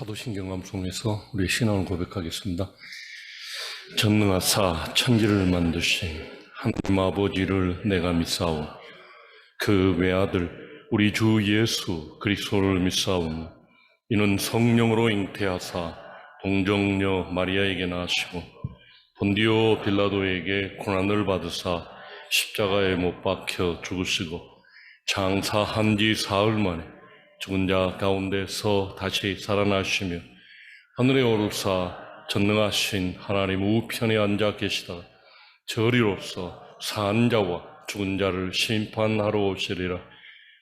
사도신경 암송에서 우리의 신앙을 고백하겠습니다. 전능하사 천지를 만드신 하나님 아버지를 내가 믿사오니 그 외아들 우리 주 예수 그리스도를 믿사오니 이는 성령으로 잉태하사 동정녀 마리아에게 나시고 본디오 빌라도에게 고난을 받으사 십자가에 못 박혀 죽으시고 장사한 지 사흘 만에 죽은 자 가운데서 다시 살아나시며 하늘에 오르사 전능하신 하나님 우편에 앉아 계시다가 저리로서 산 자와 죽은 자를 심판하러 오시리라.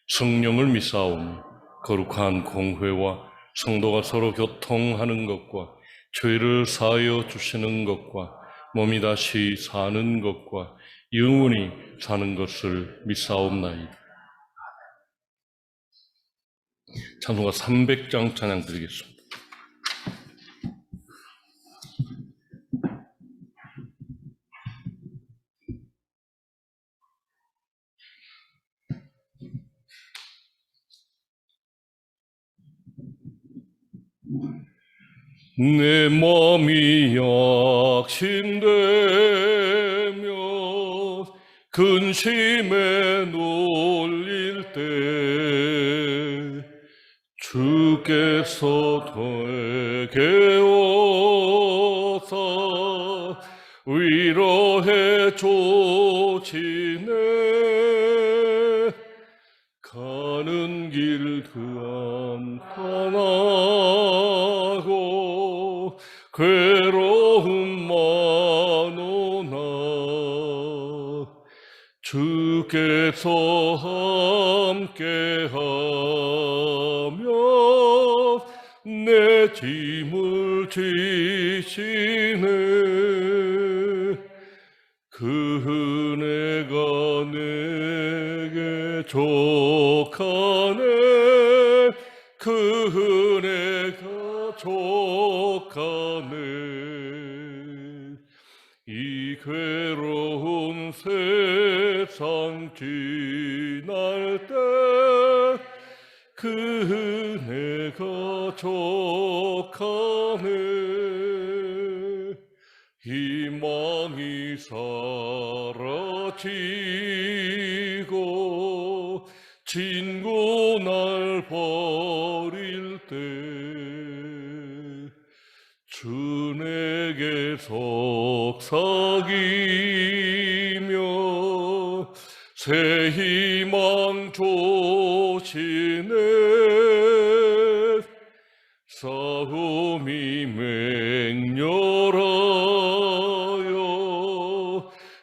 성령을 믿사오니 거룩한 공회와 성도가 서로 교통하는 것과 죄를 사하여 주시는 것과 몸이 다시 사는 것과 영원히 사는 것을 믿사옵나이다. 찬송가 300장 찬양 드리겠습니다. 내 마음이 약신되며 근심에 눌릴 때 주께서 내게 오사 위로해 주시네. 가는 길 한탄하고 괴로움 많으나 주께서 함께하며 내 짐을 지시네. 그 은혜가 내게 족하네. 그 은혜가 족하네. 이 괴로운 세상 지날 때 그 은혜가 족하네. 희망이 사라지고 친구 날 버릴 때 주 내게 속삭이며 새 희망 주시네. 싸움이 맹렬하여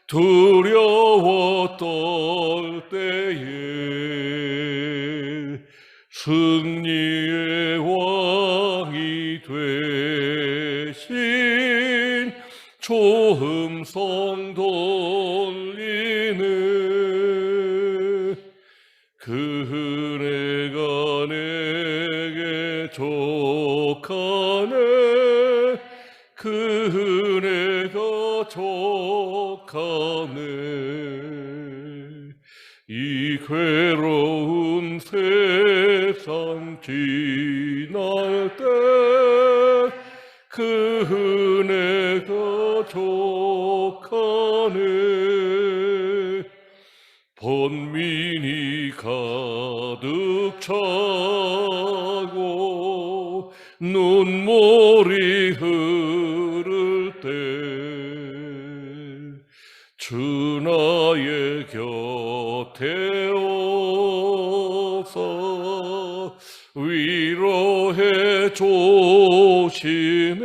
두려워 떨 때에 승리의 왕이 되신 초음성 돌리네. 그 은혜가 내게 족하네. 그 은혜가 족하네. 이 괴로운 세상 지날 때 그 은혜가 족하네. 번민이 가득 차고 눈물이 흐를 때 주 나의 곁에 오사 위로해 주시네.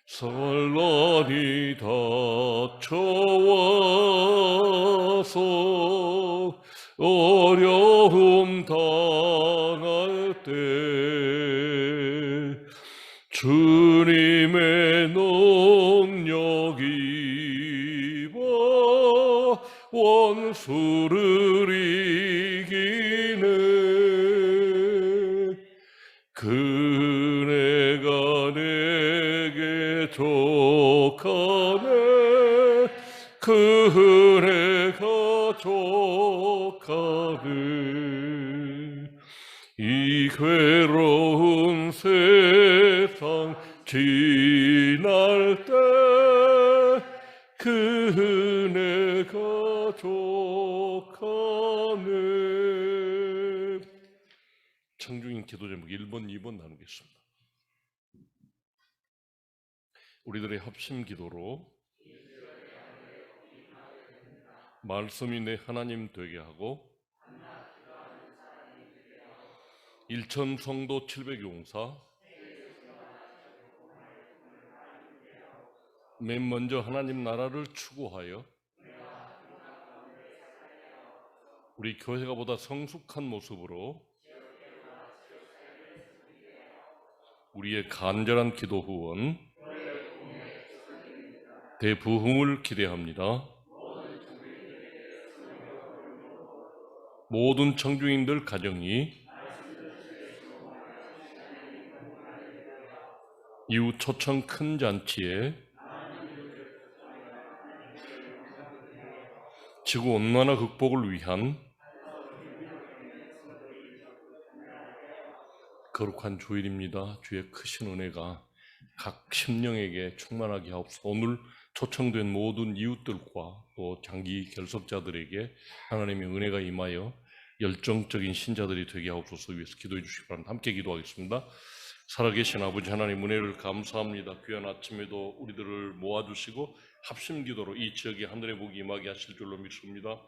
산란이 닥쳐와서 어려움 당할 때 주님의 능력 입어 원수를 이기네. 그 은혜가 내게 족하네. 그 은혜가 족하네. 이 괴로운 세상 지날 때 그 은혜가 족하네. 청중인 기도 제목 1번, 2번 나누겠습니다. 우리들의 합심 기도로 말씀이 내 하나님 되게 하고 일천 성도 700용사 맨 먼저 하나님 나라를 추구하여 우리 교회가 보다 성숙한 모습으로 우리의 간절한 기도 후원 대부흥을 기대합니다. 모든 청중인들 가정이 이후 초청 큰 잔치에 지구 온난화 극복을 위한 거룩한 주일입니다. 주의 크신 은혜가 각 심령에게 충만하게 하옵소서. 오늘 초청된 모든 이웃들과 또 장기 결석자들에게 하나님의 은혜가 임하여 열정적인 신자들이 되게 하옵소서. 위해서 기도해 주시기 바랍니다. 함께 기도하겠습니다. 살아계신 아버지 하나님, 은혜를 감사합니다. 귀한 아침에도 우리들을 모아주시고 합심기도로 이 지역에 하늘의 복이 임하게 하실 줄로 믿습니다.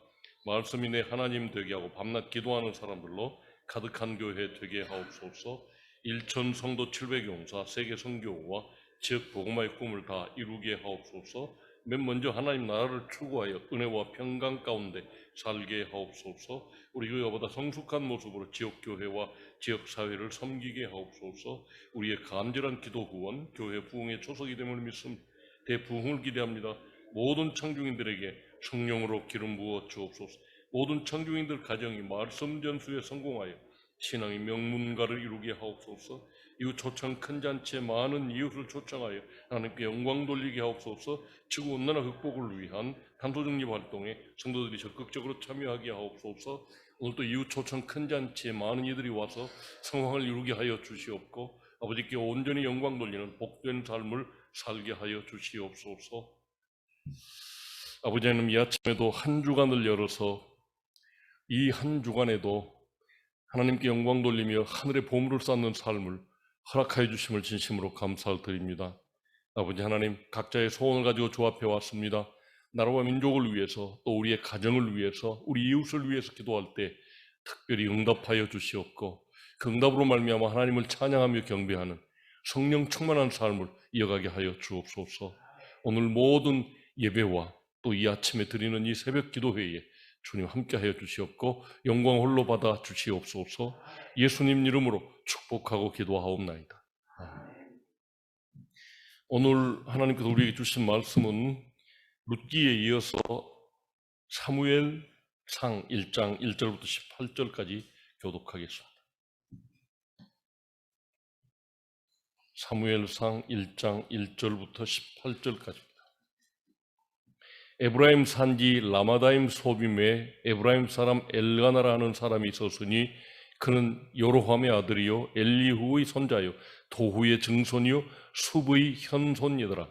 말씀이 내 하나님 되게 하고 밤낮 기도하는 사람들로 가득한 교회 되게 하옵소서. 일천 성도 700용사 세계 선교와 지역 복음화의 꿈을 다 이루게 하옵소서. 맨 먼저 하나님 나라를 추구하여 은혜와 평강 가운데 살게 하옵소서. 우리 교회보다 성숙한 모습으로 지역 교회와 지역 사회를 섬기게 하옵소서. 우리의 간절한 기도 구원 교회 부흥의 초석이 됨을 믿습니다. 대부흥을 기대합니다. 모든 청중인들에게 성령으로 기름 부어 주옵소서. 모든 청중인들 가정이 말씀 전수에 성공하여 신앙의 명문가를 이루게 하옵소서. 이후 초청 큰 잔치에 많은 이웃을 초청하여 하나님께 영광 돌리게 하옵소서. 지구온난화 극복을 위한 탄소중립 활동에 성도들이 적극적으로 참여하게 하옵소서. 오늘도 이웃 초청 큰 잔치에 많은 이들이 와서 성황을 이루게 하여 주시옵고 아버지께 온전히 영광 돌리는 복된 삶을 살게 하여 주시옵소서. 아버지 하나님, 이 아침에도 한 주간을 열어서 이 한 주간에도 하나님께 영광 돌리며 하늘의 보물을 쌓는 삶을 허락하여 주심을 진심으로 감사를 드립니다. 아버지 하나님, 각자의 소원을 가지고 조합해 왔습니다. 나라와 민족을 위해서 또 우리의 가정을 위해서 우리 이웃을 위해서 기도할 때 특별히 응답하여 주시옵고 그 응답으로 말미암아 하나님을 찬양하며 경배하는 성령 충만한 삶을 이어가게 하여 주옵소서. 오늘 모든 예배와 또 이 아침에 드리는 이 새벽 기도회에 주님 함께하여 주시옵고 영광 홀로 받아 주시옵소서. 예수님 이름으로 축복하고 기도하옵나이다. 오늘 하나님께서 우리에게 주신 말씀은 룻기에 이어서 사무엘상 1장 1절부터 18절까지 교독하겠습니다. 사무엘상 1장 1절부터 18절까지입니다. 에브라임 산지 라마다임 소빔에 에브라임 사람 엘가나라는 사람이 있었으니 그는 요로함의 아들이요 엘리후의 손자요 도후의 증손이요 숲의 현손이더라.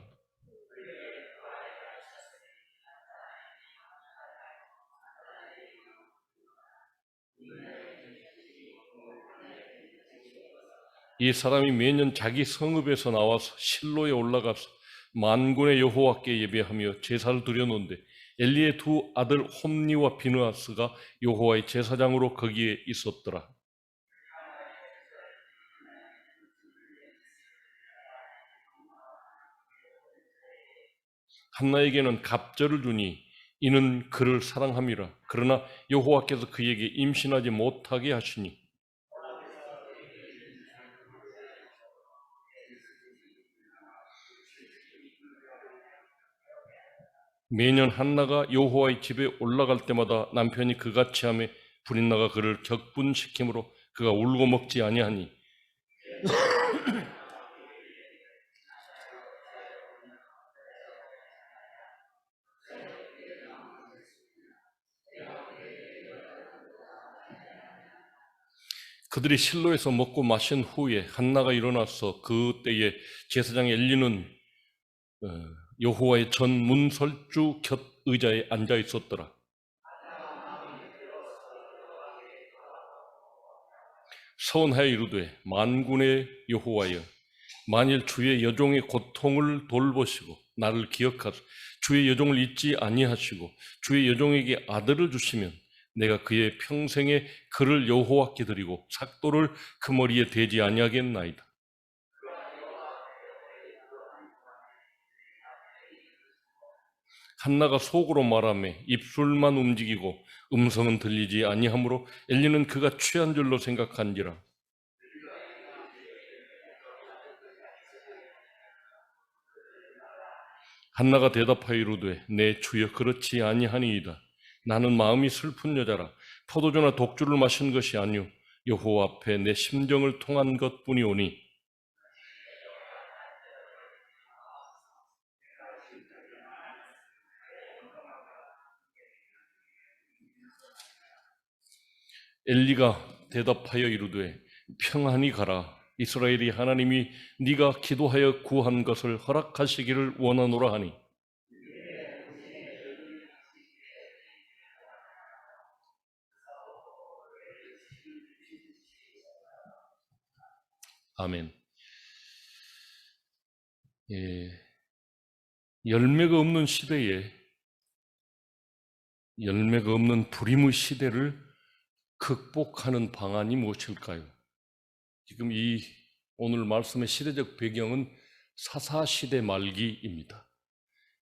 이 사람이 매년 자기 성읍에서 나와서 실로에 올라가서 만군의 여호와께 예배하며 제사를 드려놓는데 엘리의 두 아들 홈니와 비느하스가 여호와의 제사장으로 거기에 있었더라. 한나에게는 갑절을 주니 이는 그를 사랑함이라. 그러나 여호와께서 그에게 임신하지 못하게 하시니 매년 한나가 여호와의 집에 올라갈 때마다 남편이 그같이 하며 불이 나가 그를 격분시키므로 그가 울고 먹지 아니하니 그들이 실로에서 먹고 마신 후에 한나가 일어나서 그때에 제사장 엘리는 여호와의 전 문설주 곁 의자에 앉아 있었더라. 서원하여 이르되 만군의 여호와여, 만일 주의 여종의 고통을 돌보시고 나를 기억하사 주의 여종을 잊지 아니하시고 주의 여종에게 아들을 주시면 내가 그의 평생에 그를 여호와께 드리고 삭도를 그 머리에 대지 아니하겠나이다. 한나가 속으로 말하며 입술만 움직이고 음성은 들리지 아니하므로 엘리는 그가 취한 줄로 생각한지라. 한나가 대답하여 이르되 내 주여 그렇지 아니하니이다. 나는 마음이 슬픈 여자라. 포도주나 독주를 마신 것이 아니오 여호와 앞에 내 심정을 통한 것뿐이오니. 엘리가 대답하여 이르되 평안히 가라. 이스라엘이 하나님이 네가 기도하여 구한 것을 허락하시기를 원하노라 하니. 아멘. 열매가 없는 시대에 열매가 없는 불임의 시대를 극복하는 방안이 무엇일까요? 지금 이 오늘 말씀의 시대적 배경은 사사시대 말기입니다.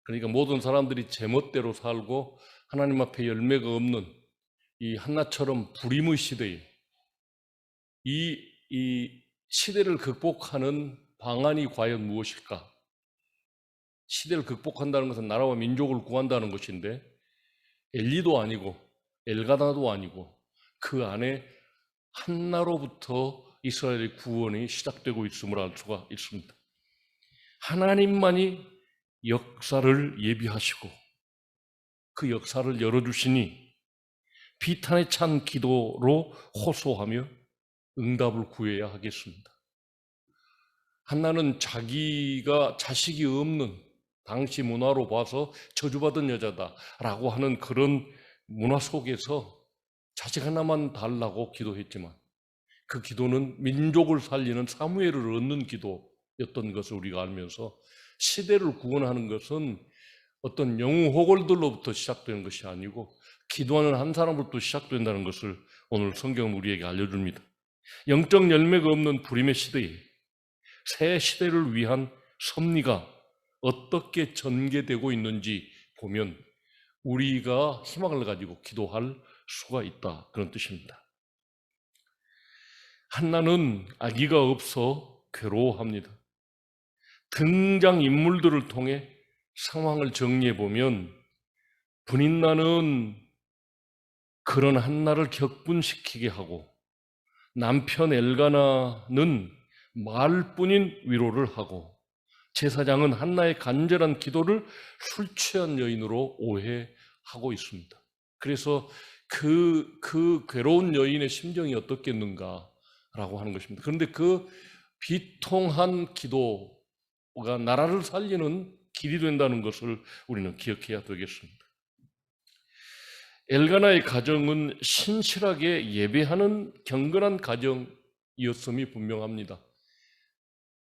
그러니까 모든 사람들이 제멋대로 살고 하나님 앞에 열매가 없는 이 한나처럼 불임의 시대에 이 시대를 극복하는 방안이 과연 무엇일까? 시대를 극복한다는 것은 나라와 민족을 구한다는 것인데 엘리도 아니고 엘가나도 아니고 그 안에 한나로부터 이스라엘의 구원이 시작되고 있음을 알 수가 있습니다. 하나님만이 역사를 예비하시고 그 역사를 열어주시니 비탄에 찬 기도로 호소하며 응답을 구해야 하겠습니다. 한나는 자기가 자식이 없는 당시 문화로 봐서 저주받은 여자다라고 하는 그런 문화 속에서 자식 하나만 달라고 기도했지만 그 기도는 민족을 살리는 사무엘을 얻는 기도였던 것을 우리가 알면서 시대를 구원하는 것은 어떤 영웅호걸들로부터 시작되는 것이 아니고 기도하는 한 사람으로부터 시작된다는 것을 오늘 성경은 우리에게 알려줍니다. 영적 열매가 없는 불임의 시대에 새 시대를 위한 섭리가 어떻게 전개되고 있는지 보면 우리가 희망을 가지고 기도할 수가 있다, 그런 뜻입니다. 한나는 아기가 없어 괴로워합니다. 등장인물들을 통해 상황을 정리해 보면 분인나는 그런 한나를 격분시키게 하고 남편 엘가나는 말뿐인 위로를 하고 제사장은 한나의 간절한 기도를 술 취한 여인으로 오해하고 있습니다. 그래서 그 괴로운 여인의 심정이 어떻겠는가라고 하는 것입니다. 그런데 그 비통한 기도가 나라를 살리는 길이 된다는 것을 우리는 기억해야 되겠습니다. 엘가나의 가정은 신실하게 예배하는 경건한 가정이었음이 분명합니다.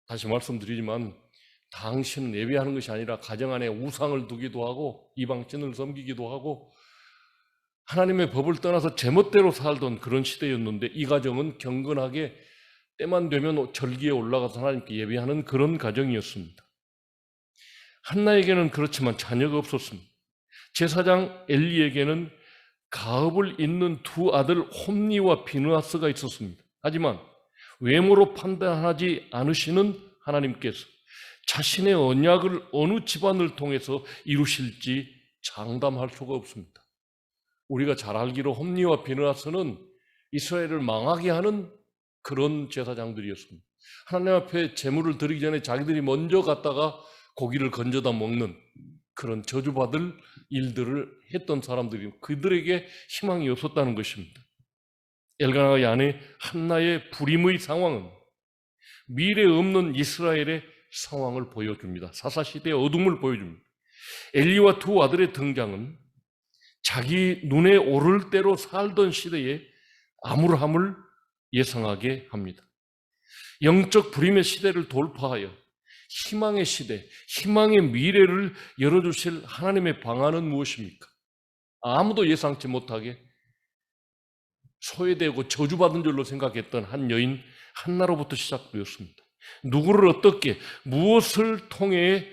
다시 말씀드리지만 당신은 예배하는 것이 아니라 가정 안에 우상을 두기도 하고 이방신을 섬기기도 하고 하나님의 법을 떠나서 제멋대로 살던 그런 시대였는데 이 가정은 경건하게 때만 되면 절기에 올라가서 하나님께 예배하는 그런 가정이었습니다. 한나에게는 그렇지만 자녀가 없었습니다. 제사장 엘리에게는 가업을 잇는 두 아들 홈니와 비느하스가 있었습니다. 하지만 외모로 판단하지 않으시는 하나님께서 자신의 언약을 어느 집안을 통해서 이루실지 장담할 수가 없습니다. 우리가 잘 알기로 홈니와 비느하스는 이스라엘을 망하게 하는 그런 제사장들이었습니다. 하나님 앞에 제물을 드리기 전에 자기들이 먼저 갔다가 고기를 건져다 먹는 그런 저주받을 일들을 했던 사람들이 그들에게 희망이 없었다는 것입니다. 엘가나의 아내 한나의 불임의 상황은 미래 없는 이스라엘의 상황을 보여줍니다. 사사시대의 어둠을 보여줍니다. 엘리와 두 아들의 등장은 자기 눈에 오를 대로 살던 시대의 암울함을 예상하게 합니다. 영적 불임의 시대를 돌파하여 희망의 시대, 희망의 미래를 열어주실 하나님의 방안은 무엇입니까? 아무도 예상치 못하게 소외되고 저주받은 줄로 생각했던 한 여인 한나로부터 시작되었습니다. 누구를 어떻게, 무엇을 통해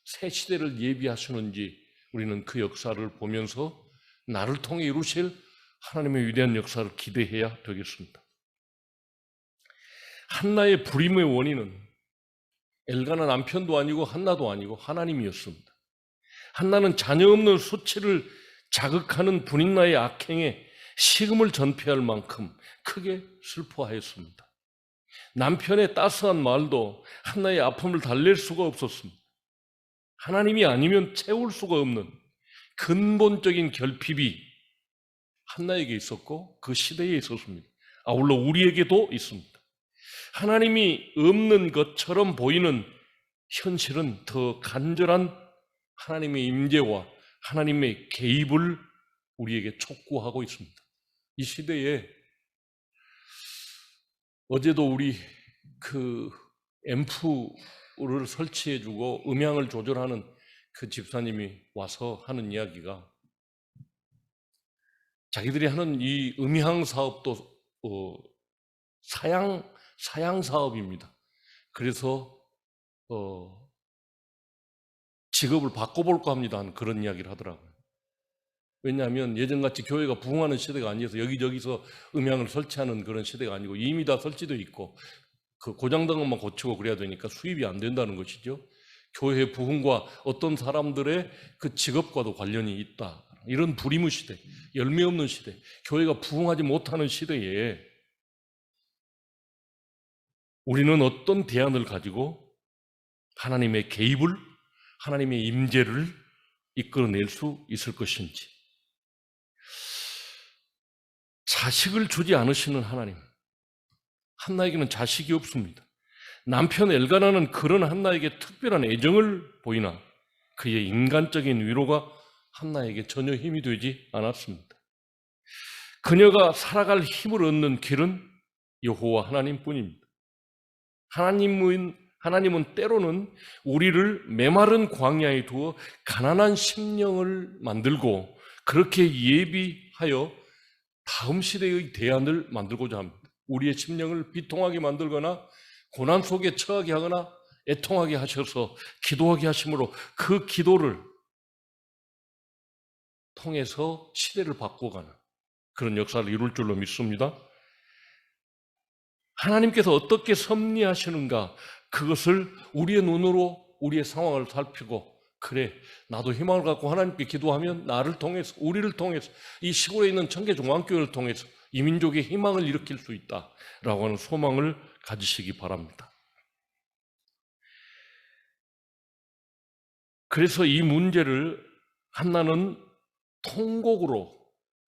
새 시대를 예비하시는지 우리는 그 역사를 보면서 나를 통해 이루실 하나님의 위대한 역사를 기대해야 되겠습니다. 한나의 불임의 원인은 엘가나 남편도 아니고 한나도 아니고 하나님이었습니다. 한나는 자녀 없는 수치를 자극하는 분인나의 악행에 식음을 전폐할 만큼 크게 슬퍼하였습니다. 남편의 따스한 말도 한나의 아픔을 달랠 수가 없었습니다. 하나님이 아니면 채울 수가 없는 근본적인 결핍이 한나에게 있었고 그 시대에 있었습니다. 아울러 우리에게도 있습니다. 하나님이 없는 것처럼 보이는 현실은 더 간절한 하나님의 임재와 하나님의 개입을 우리에게 촉구하고 있습니다. 이 시대에 어제도 우리 앰프를 설치해주고 음향을 조절하는 그 집사님이 와서 하는 이야기가 자기들이 하는 이 음향 사업도 사양 사업입니다. 그래서 직업을 바꿔볼까 합니다 하는 그런 이야기를 하더라고요. 왜냐하면 예전같이 교회가 부흥하는 시대가 아니어서 여기저기서 음향을 설치하는 그런 시대가 아니고 이미 다 설치되어 있고 그 고장난 것만 고치고 그래야 되니까 수입이 안 된다는 것이죠. 교회 부흥과 어떤 사람들의 그 직업과도 관련이 있다. 이런 불임의 시대, 열매 없는 시대, 교회가 부흥하지 못하는 시대에 우리는 어떤 대안을 가지고 하나님의 개입을, 하나님의 임재를 이끌어낼 수 있을 것인지. 자식을 주지 않으시는 하나님, 한나에게는 자식이 없습니다. 남편 엘가나는 그런 한나에게 특별한 애정을 보이나 그의 인간적인 위로가 한나에게 전혀 힘이 되지 않았습니다. 그녀가 살아갈 힘을 얻는 길은 여호와 하나님뿐입니다. 하나님은 때로는 우리를 메마른 광야에 두어 가난한 심령을 만들고 그렇게 예비하여 다음 시대의 대안을 만들고자 합니다. 우리의 심령을 비통하게 만들거나 고난 속에 처하게 하거나 애통하게 하셔서 기도하게 하심으로 그 기도를 통해서 시대를 바꿔가는 그런 역사를 이룰 줄로 믿습니다. 하나님께서 어떻게 섭리하시는가, 그것을 우리의 눈으로 우리의 상황을 살피고, 그래, 나도 희망을 갖고 하나님께 기도하면 나를 통해서, 우리를 통해서, 이 시골에 있는 청계종합교회를 통해서 이 민족의 희망을 일으킬 수 있다라고 하는 소망을 가지시기 바랍니다. 그래서 이 문제를 한나는 통곡으로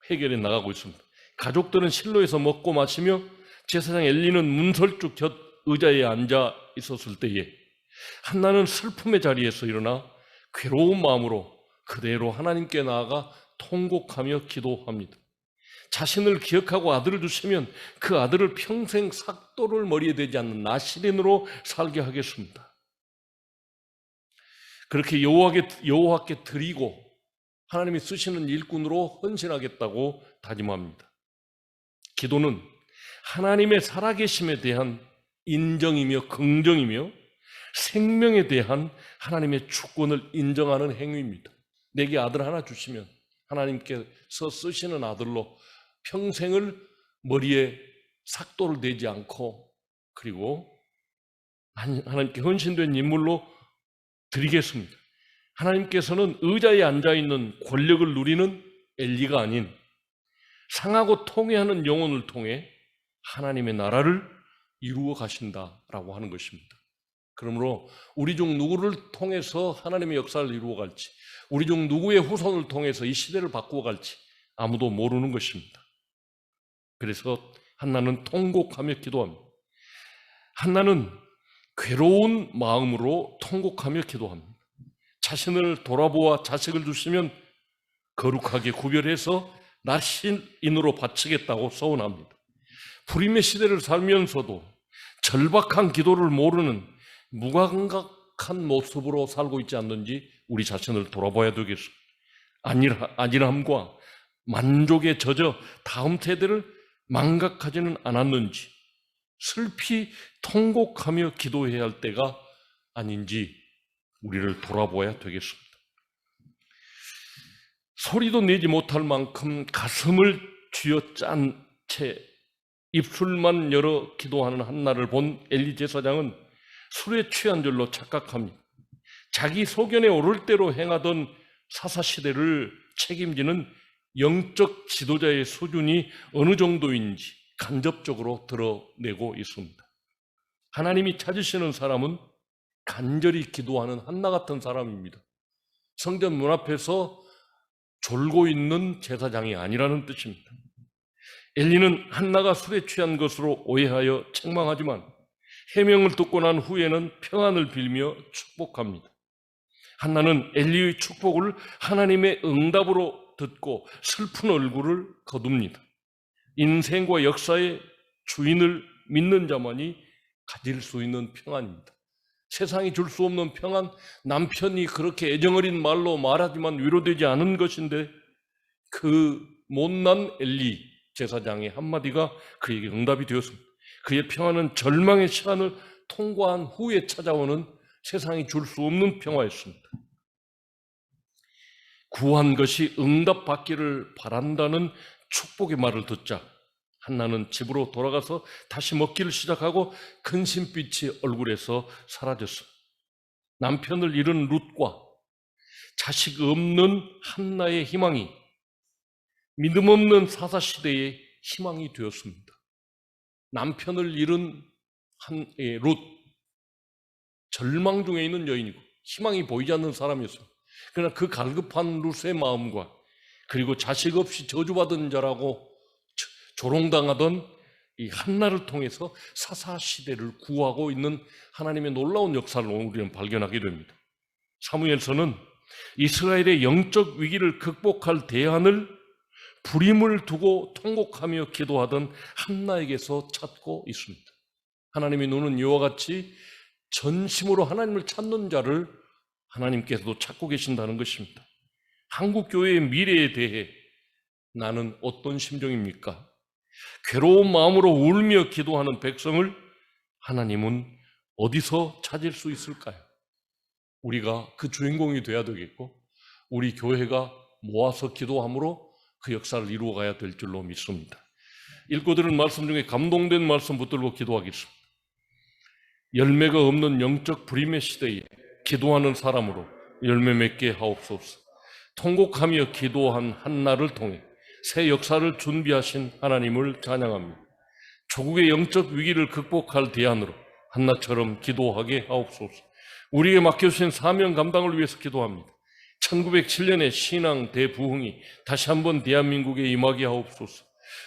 해결해 나가고 있습니다. 가족들은 실로에서 먹고 마시며 제사장 엘리는 문설주 곁 의자에 앉아 있었을 때에 한나는 슬픔의 자리에서 일어나 괴로운 마음으로 그대로 하나님께 나아가 통곡하며 기도합니다. 자신을 기억하고 아들을 주시면 그 아들을 평생 삭도를 머리에 대지 않는 나시린으로 살게 하겠습니다. 그렇게 여호와께 드리고 하나님이 쓰시는 일꾼으로 헌신하겠다고 다짐합니다. 기도는 하나님의 살아계심에 대한 인정이며 긍정이며 생명에 대한 하나님의 주권을 인정하는 행위입니다. 내게 아들 하나 주시면 하나님께서 쓰시는 아들로 평생을 머리에 삭도를 대지 않고 그리고 하나님께 헌신된 인물로 드리겠습니다. 하나님께서는 의자에 앉아있는 권력을 누리는 엘리가 아닌 상하고 통회하는 영혼을 통해 하나님의 나라를 이루어 가신다라고 하는 것입니다. 그러므로 우리 중 누구를 통해서 하나님의 역사를 이루어 갈지, 우리 중 누구의 후손을 통해서 이 시대를 바꾸어 갈지 아무도 모르는 것입니다. 그래서 한나는 통곡하며 기도합니다. 한나는 괴로운 마음으로 통곡하며 기도합니다. 자신을 돌아보아 자식을 주시면 거룩하게 구별해서 나 신인으로 바치겠다고 서원합니다. 불임의 시대를 살면서도 절박한 기도를 모르는 무감각한 모습으로 살고 있지 않는지 우리 자신을 돌아봐야 되겠습니다. 안일함과 만족에 젖어 다음 세대를 망각하지는 않았는지, 슬피 통곡하며 기도해야 할 때가 아닌지 우리를 돌아봐야 되겠습니다. 소리도 내지 못할 만큼 가슴을 쥐어짠 채 입술만 열어 기도하는 한나를 본 엘리 제사장은 술에 취한 줄로 착각합니다. 자기 소견에 오를 대로 행하던 사사시대를 책임지는 영적 지도자의 수준이 어느 정도인지 간접적으로 드러내고 있습니다. 하나님이 찾으시는 사람은 간절히 기도하는 한나 같은 사람입니다. 성전 문 앞에서 졸고 있는 제사장이 아니라는 뜻입니다. 엘리는 한나가 술에 취한 것으로 오해하여 책망하지만 해명을 듣고 난 후에는 평안을 빌며 축복합니다. 한나는 엘리의 축복을 하나님의 응답으로 듣고 슬픈 얼굴을 거둡니다. 인생과 역사의 주인을 믿는 자만이 가질 수 있는 평안입니다. 세상이 줄 수 없는 평안, 남편이 그렇게 애정어린 말로 말하지만 위로되지 않은 것인데 그 못난 엘리 제사장의 한마디가 그에게 응답이 되었습니다. 그의 평안은 절망의 시간을 통과한 후에 찾아오는 세상이 줄 수 없는 평화였습니다. 구한 것이 응답받기를 바란다는 축복의 말을 듣자 한나는 집으로 돌아가서 다시 먹기를 시작하고 근심빛이 얼굴에서 사라졌습니다. 남편을 잃은 룻과 자식 없는 한나의 희망이 믿음 없는 사사시대의 희망이 되었습니다. 남편을 잃은 룻, 절망 중에 있는 여인이고 희망이 보이지 않는 사람이었습니다. 그러나 그 갈급한 룻의 마음과 그리고 자식 없이 저주받은 자라고 조롱당하던 이 한나를 통해서 사사시대를 구하고 있는 하나님의 놀라운 역사를 우리는 발견하게 됩니다. 사무엘서는 이스라엘의 영적 위기를 극복할 대안을 불임을 두고 통곡하며 기도하던 한나에게서 찾고 있습니다. 하나님의 눈은 이와 같이 전심으로 하나님을 찾는 자를 하나님께서도 찾고 계신다는 것입니다. 한국교회의 미래에 대해 나는 어떤 심정입니까? 괴로운 마음으로 울며 기도하는 백성을 하나님은 어디서 찾을 수 있을까요? 우리가 그 주인공이 되어야 되겠고 우리 교회가 모아서 기도함으로 그 역사를 이루어가야 될 줄로 믿습니다. 읽고 들은 말씀 중에 감동된 말씀 붙들고 기도하겠습니다. 열매가 없는 영적 불임의 시대에 기도하는 사람으로 열매 맺게 하옵소서. 통곡하며 기도한 한나를 통해 새 역사를 준비하신 하나님을 찬양합니다. 조국의 영적 위기를 극복할 대안으로 한나처럼 기도하게 하옵소서. 우리에게 맡겨주신 사명 감당을 위해서 기도합니다. 1907년에 신앙 대부흥이 다시 한번 대한민국에 임하게 하옵소서.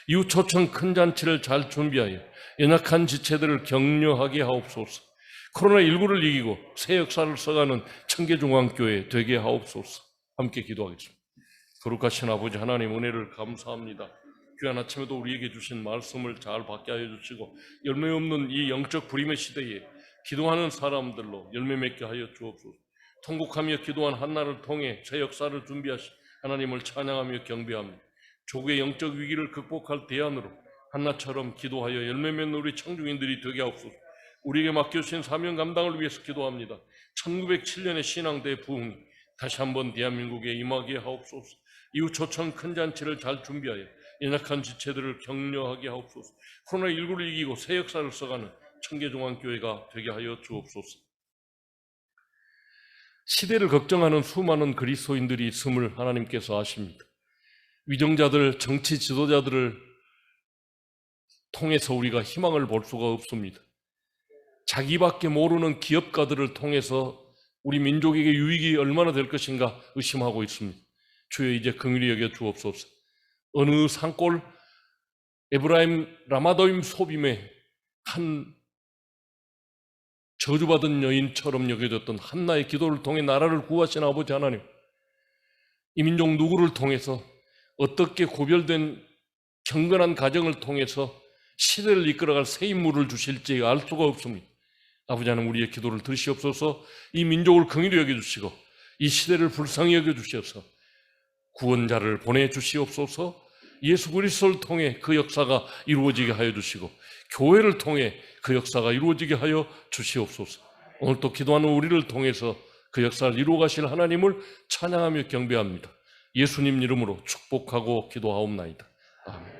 이후 초청 큰 잔치를 잘 준비하여 연약한 지체들을 격려하게 하옵소서. 코로나19를 이기고 새 역사를 써가는 청계중앙교회 되게 하옵소서. 함께 기도하겠습니다. 거룩하신 아버지 하나님 은혜를 감사합니다. 귀한 아침에도 우리에게 주신 말씀을 잘 받게 하여 주시고 열매 없는 이 영적 불임의 시대에 기도하는 사람들로 열매 맺게 하여 주옵소서. 통곡하며 기도한 한나를 통해 새 역사를 준비하신 하나님을 찬양하며 경배합니다. 조국의 영적 위기를 극복할 대안으로 한나처럼 기도하여 열매 맺는 우리 청중인들이 되게 하옵소서. 우리에게 맡겨주신 사명 감당을 위해서 기도합니다. 1907년의 신앙 대부흥이 다시 한번 대한민국에 임하게 하옵소서. 이후 초청 큰 잔치를 잘 준비하여 연약한 지체들을 격려하게 하옵소서. 코로나19를 이기고 새 역사를 써가는 청계중앙교회가 되게 하여 주옵소서. 시대를 걱정하는 수많은 그리스도인들이 있음을 하나님께서 아십니다. 위정자들, 정치 지도자들을 통해서 우리가 희망을 볼 수가 없습니다. 자기밖에 모르는 기업가들을 통해서 우리 민족에게 유익이 얼마나 될 것인가 의심하고 있습니다. 주여 이제 긍휼히 여겨 주옵소서. 어느 산골 에브라임 라마도임 소빔의 한 저주받은 여인처럼 여겨졌던 한나의 기도를 통해 나라를 구하신 아버지 하나님, 이 민족 누구를 통해서 어떻게 고별된 경건한 가정을 통해서 시대를 이끌어갈 새 인물을 주실지 알 수가 없습니다. 아버지 하나님, 우리의 기도를 들으시옵소서. 이 민족을 긍휼히 여겨주시고 이 시대를 불쌍히 여겨주셔서 구원자를 보내주시옵소서. 예수 그리스도를 통해 그 역사가 이루어지게 하여 주시고 교회를 통해 그 역사가 이루어지게 하여 주시옵소서. 오늘 또 기도하는 우리를 통해서 그 역사를 이루어 가실 하나님을 찬양하며 경배합니다. 예수님 이름으로 축복하고 기도하옵나이다. 아멘.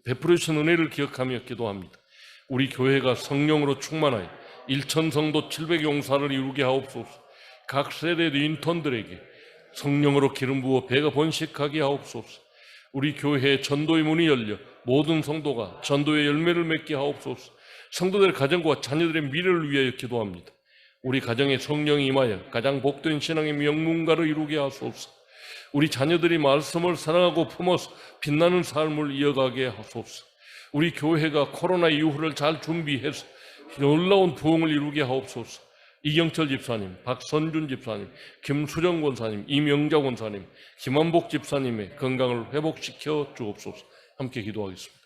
베풀어 주신 은혜를 기억하며 기도합니다. 우리 교회가 성령으로 충만하여 1000성도 700용사를 이루게 하옵소서. 각 세대 인턴들에게 성령으로 기름 부어 배가 번식하게 하옵소서. 우리 교회의 전도의 문이 열려 모든 성도가 전도의 열매를 맺게 하옵소서. 성도들의 가정과 자녀들의 미래를 위하여 기도합니다. 우리 가정에 성령이 임하여 가장 복된 신앙의 명문가를 이루게 하소서. 우리 자녀들이 말씀을 사랑하고 품어서 빛나는 삶을 이어가게 하소서. 우리 교회가 코로나 이후를 잘 준비해서 놀라운 부흥을 이루게 하옵소서. 이경철 집사님, 박선준 집사님, 김수정 권사님, 이명자 권사님, 김한복 집사님의 건강을 회복시켜 주옵소서. 함께 기도하겠습니다.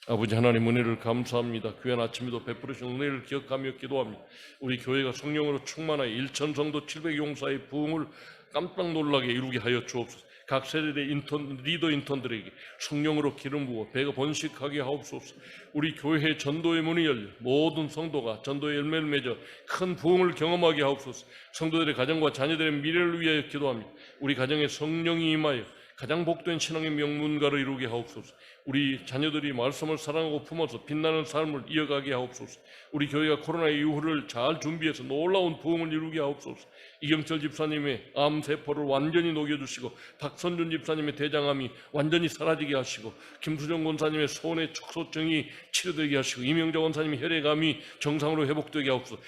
아버지 하나님, 은혜를 감사합니다. 귀한 아침에도 베풀으신 은혜를 기억하며 기도합니다. 우리 교회가 성령으로 충만하여 1000성도 700용사의 부흥을 깜짝 놀라게 이루게 하여 주옵소서. 각 세대의 리더 인턴들에게 성령으로 기름 부어 배가 번식하게 하옵소서. 우리 교회의 전도의 문이 열려 모든 성도가 전도의 열매를 맺어 큰 부흥을 경험하게 하옵소서. 성도들의 가정과 자녀들의 미래를 위하여 기도합니다. 우리 가정에 성령이 임하여 가장 복된 신앙의 명문가를 이루게 하옵소서. 우리 자녀들이 말씀을 사랑하고 품어서 빛나는 삶을 이어가게 하옵소서. 우리 교회가 코로나 이후를 잘 준비해서 놀라운 부흥을 이루게 하옵소서. 이경철 집사님의 암세포를 완전히 녹여주시고 박선준 집사님의 대장암이 완전히 사라지게 하시고 김수정 권사님의 손의 축소증이 치료되게 하시고 이명자 권사님의 혈액암이 정상으로 회복되게 하옵소서.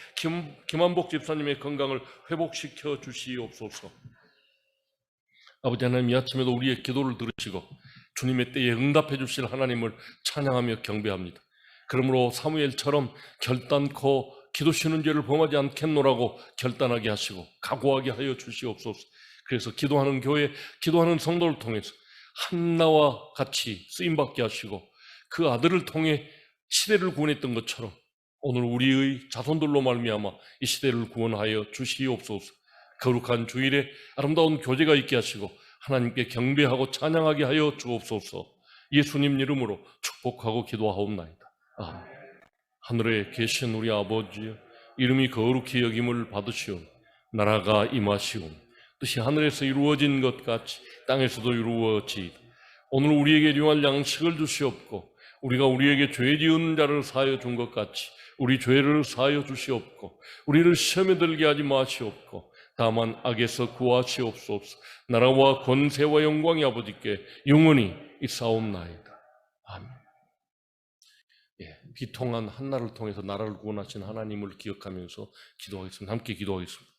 김한복 집사님의 건강을 회복시켜 주시옵소서. 아버지 하나님, 이 아침에도 우리의 기도를 들으시고 주님의 때에 응답해 주실 하나님을 찬양하며 경배합니다. 그러므로 사무엘처럼 결단코 기도 쉬는 죄를 범하지 않겠노라고 결단하게 하시고 각오하게 하여 주시옵소서. 그래서 기도하는 교회, 기도하는 성도를 통해서 한나와 같이 쓰임받게 하시고 그 아들을 통해 시대를 구원했던 것처럼 오늘 우리의 자손들로 말미암아 이 시대를 구원하여 주시옵소서. 거룩한 주일에 아름다운 교제가 있게 하시고 하나님께 경배하고 찬양하게 하여 주옵소서. 예수님 이름으로 축복하고 기도하옵나이다. 아멘. 하늘에 계신 우리 아버지여, 이름이 거룩히 여김을 받으시오. 나라가 임하시오. 뜻이 하늘에서 이루어진 것 같이 땅에서도 이루어지이다. 오늘 우리에게 일용할 양식을 주시옵고 우리가 우리에게 죄 지은 자를 사하여 준 것 같이 우리 죄를 사하여 주시옵고 우리를 시험에 들게 하지 마시옵고 다만 악에서 구하시옵소서. 나라와 권세와 영광이 아버지께 영원히 있사옵나이다. 아멘. 비통한 한나를 통해서 나라를 구원하신 하나님을 기억하면서 기도하겠습니다. 함께 기도하겠습니다.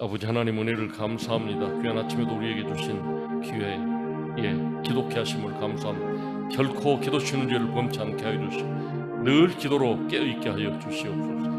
아버지 하나님, 은혜를 감사합니다. 귀한 아침에도 우리에게 주신 기회에 기독케 하심을 감사합니다. 결코 기도 쉬는 죄를 범치 않게 하여 주시고 늘 기도로 깨어있게 하여 주시옵소서.